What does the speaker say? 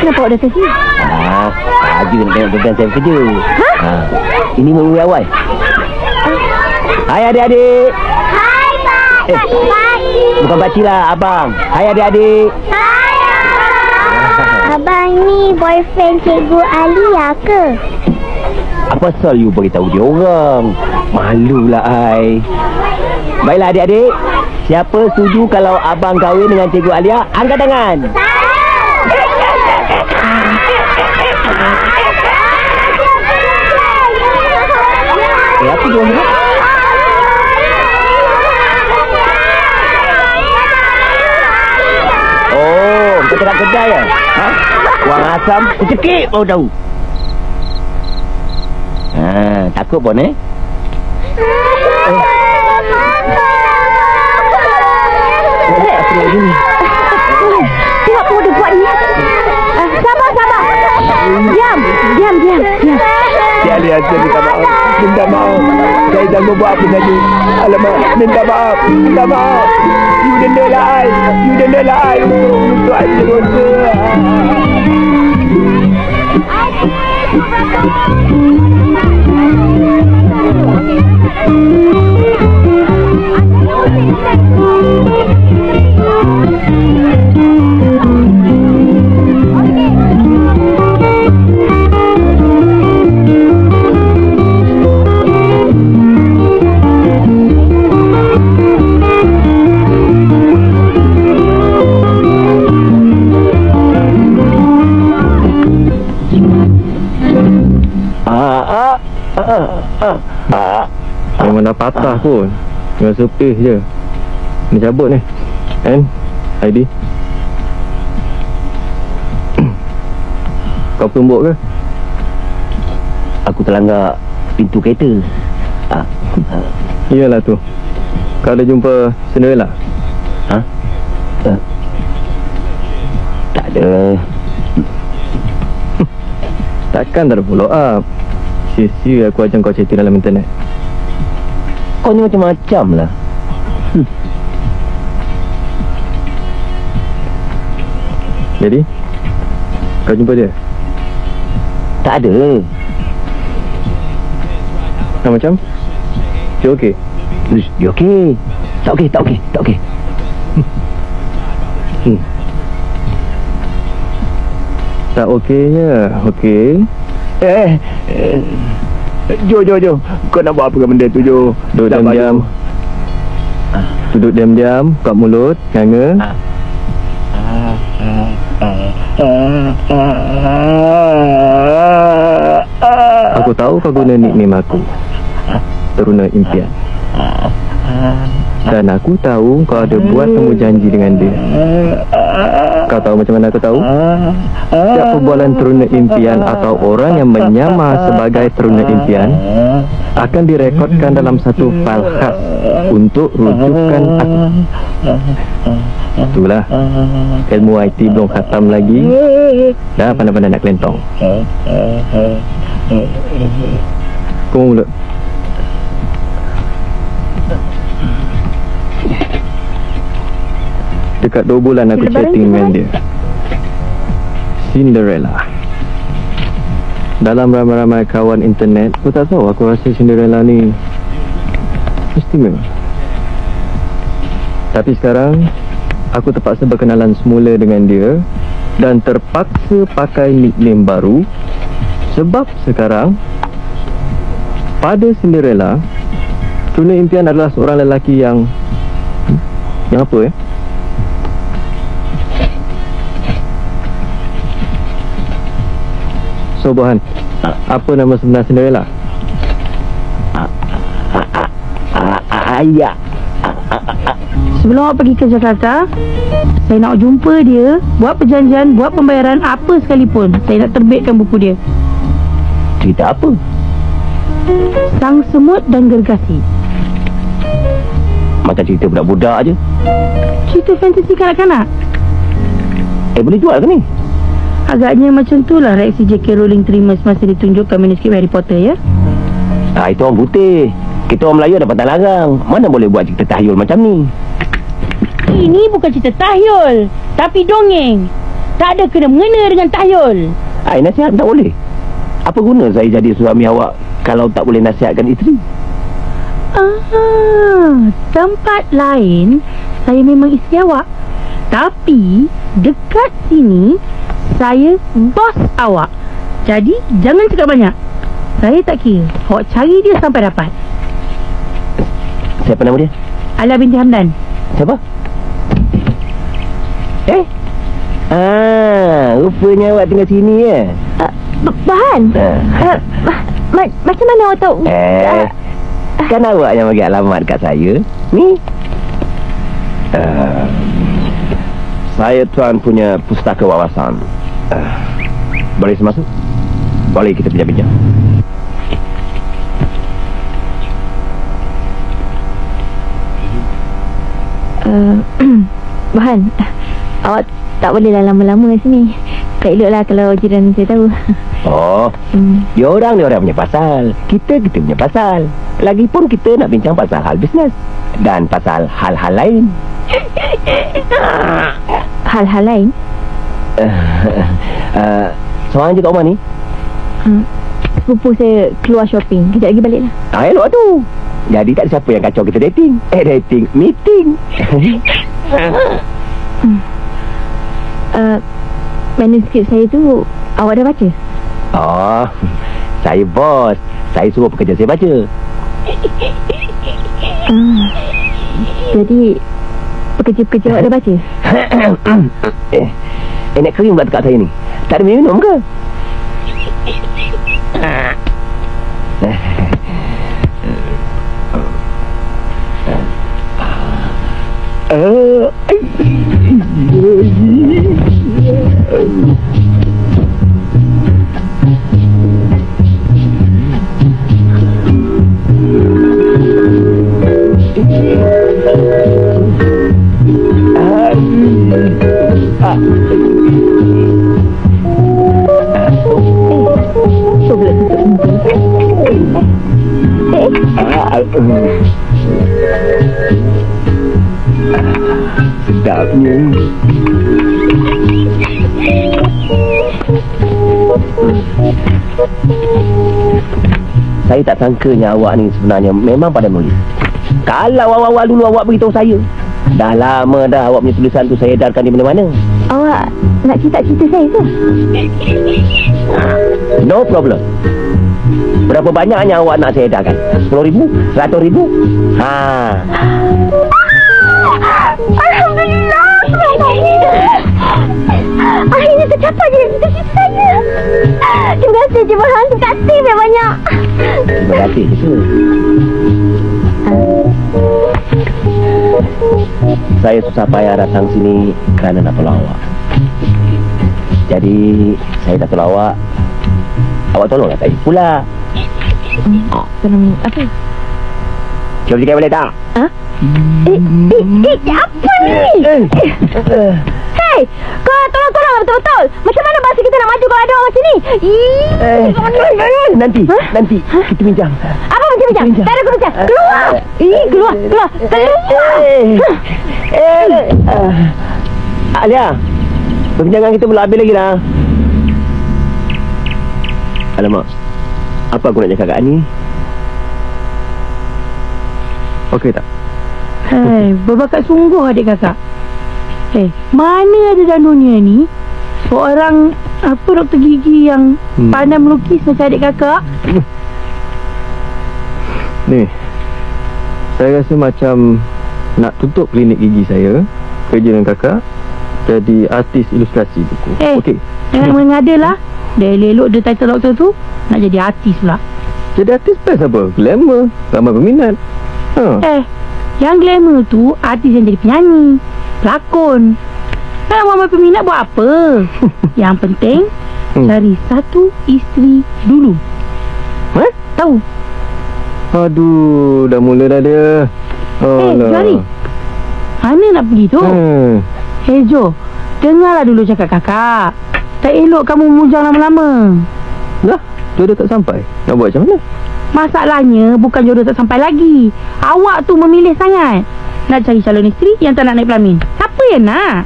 Kenapa awak datang sini? Saja nak tengok gagal saya bekerja. Ini melalui awal. Hai adik-adik. Hai Pak. Bukan pakcik lah, abang. Hai adik-adik. Hai abang. Ni boyfriend Cikgu Alia ke? Apa pasal you beritahu dia orang? Malulah ai. Baiklah adik-adik. Siapa setuju kalau abang kahwin dengan Cikgu Alia? Angkat tangan. Apa dia orang? Oh, kau tak kedai ya? Wang asam, cekik baru tahu. Takut pun Apa lagi ni? Tengok apa dia buat ni. Sabar. Diam. Si Alia minta maaf. Minta maaf. Saya dah buat apa tadi. Alamak, minta maaf. You denda lah ai. Untuk ai dosa. Memang dah patah pun. Tinggal sepih je. Ni cabut ni. Kan? ID. Kau tumbuk ke? Aku terlanggar pintu kereta. Iyalah tu. Kau ada jumpa Cinderella? Tak ada. Takkan tak ada follow up. Sia-sia aku ajak kau chatting dalam internet. Kau ni macam-macam lah. Jadi kau jumpa dia? Tak ada. Macam? Dia okey? Dia okey. Tak okey. Tak okeynya. Okey. Jo. Kau nak buat apa dengan benda tu, Jo? Duduk diam-diam. Duduk diam-diam, buka mulut, nganga. Aku tahu kau guna nickname aku, Teruna Impian. Dan aku tahu kau ada buat temu janji dengan dia. Kau tahu macam mana aku tahu? Setiap perbualan Teruna Impian atau orang yang menyamar sebagai Teruna Impian akan direkodkan dalam satu file khas untuk rujukan aku. Itulah, ilmu IT belum khatam lagi, dah pandai-pandai nak kelentong. Kau mulut. Dekat 2 bulan aku chatting dengan dia. Cinderella. Dalam ramai-ramai kawan internet, aku tak tahu, aku rasa Cinderella ni istimewa. Tapi sekarang aku terpaksa berkenalan semula dengan dia dan terpaksa pakai nickname baru. Sebab sekarang pada Cinderella, Teruna Impian adalah seorang lelaki yang apa So Bohan, apa nama sebenar Cinderella? Ayah. Sebelum awak pergi ke Jakarta, saya nak jumpa dia, buat perjanjian, buat pembayaran apa sekalipun. Saya nak terbitkan buku dia. Cerita apa? Sang Semut dan Gergasi. Macam cerita budak-budak je. Cerita fantasi kanak-kanak. Boleh jual ke ni? Agaknya macam itulah reaksi J.K. Rowling terima semasa ditunjukkan manuskrip Harry Potter, ya? Itu orang putih. Kita orang Melayu ada pantang larang. Mana boleh buat cerita tahyul macam ni? Ini bukan cerita tahyul, tapi dongeng. Tak ada kena-mengena dengan tahyul. Nasihat tak boleh. Apa guna saya jadi suami awak kalau tak boleh nasihatkan isteri? Tempat lain saya memang isteri awak. Tapi dekat sini saya bos awak. Jadi jangan cakap banyak. Saya tak kira. Awak cari dia sampai dapat. Siapa nama dia? Alia binti Hamdan. Siapa? Rupanya awak tinggal sini ya? Bahan? Macam mana awak tahu? Kan awak yang bagi alamat kat saya. Ni. Saya tuan punya pustaka wawasan. Boleh saya masuk? Boleh kita bincang-bincang. Bahan, awak tak bolehlah lama-lama sini. Tak eloklah kalau jiran saya tahu. Dia orang punya pasal. Kita punya pasal. Lagipun kita nak bincang pasal hal bisnes dan pasal hal-hal lain. Hal-hal lain? Seorang je kat rumah ni. Sepupu saya keluar shopping. Kejap lagi balik lah. Elok tu. Jadi tak ada siapa yang kacau kita dating. Dating, meeting. Manuskrip saya tu awak dah baca? Saya bos. Saya suruh pekerja saya baca. Jadi pekerja-pekerja awak dah baca? Nak kering pula dekat saya ni. Tak ada minum ke? Sedapnya. Saya tak sangkanya awak ni sebenarnya memang pandai menulis. Kalau awal-awal dulu awak beritahu saya, dah lama dah awak punya tulisan tu saya edarkan di mana-mana. Awak nak cerita-cerita saya ke? No problem. Berapa banyaknya awak nak saya edarkan? 10,000? 100,000? Alhamdulillah. Akhirnya tercapai je cita-cita saya. Terima kasih je Bahan. Terima kasih banyak. Terima kasih je. Saya susah payah datang sini kerana nak tolong awak. Jadi saya tak tolong awak. Awak tolonglah saya pula. Tolong apa? Jom sikit boleh tak? Apa ni? Hei, kau tolong-tolong betul-betul. Macam mana bahasa kita nak maju kalau ada orang macam ni? Nanti kita bincang. Apa bincang? Tak ada bincang. Keluar. Alia, perbincangan kita belum habis lagi dah. Alamak, apa aku nak cakap kat ni? Okey tak? Berbakat sungguh adik kakak. Mana ada dalam dunia ni seorang doktor gigi yang pandai melukis macam adik kakak? Ni, saya rasa macam nak tutup klinik gigi saya, kerja dengan kakak, jadi artis ilustrasi buku. Okey. Jangan mengada lah. Dia elok dia title doktor tu, nak jadi artis pula. Jadi artis best apa? Glamour, ramai peminat. Yang glamour tu artis yang jadi penyanyi, pelakon. Ramai peminat buat apa? Yang penting cari satu isteri dulu. Tahu? Aduh, dah mula dah dia. Jari, mana nak pergi tu? Jo, dengarlah dulu cakap kakak. Tak elok kamu mujang lama-lama. Lah, jodoh tak sampai. Nak buat macam mana? Masalahnya bukan jodoh tak sampai lagi. Awak tu memilih sangat. Nak cari calon isteri yang tak nak naik pelamin. Siapa yang nak?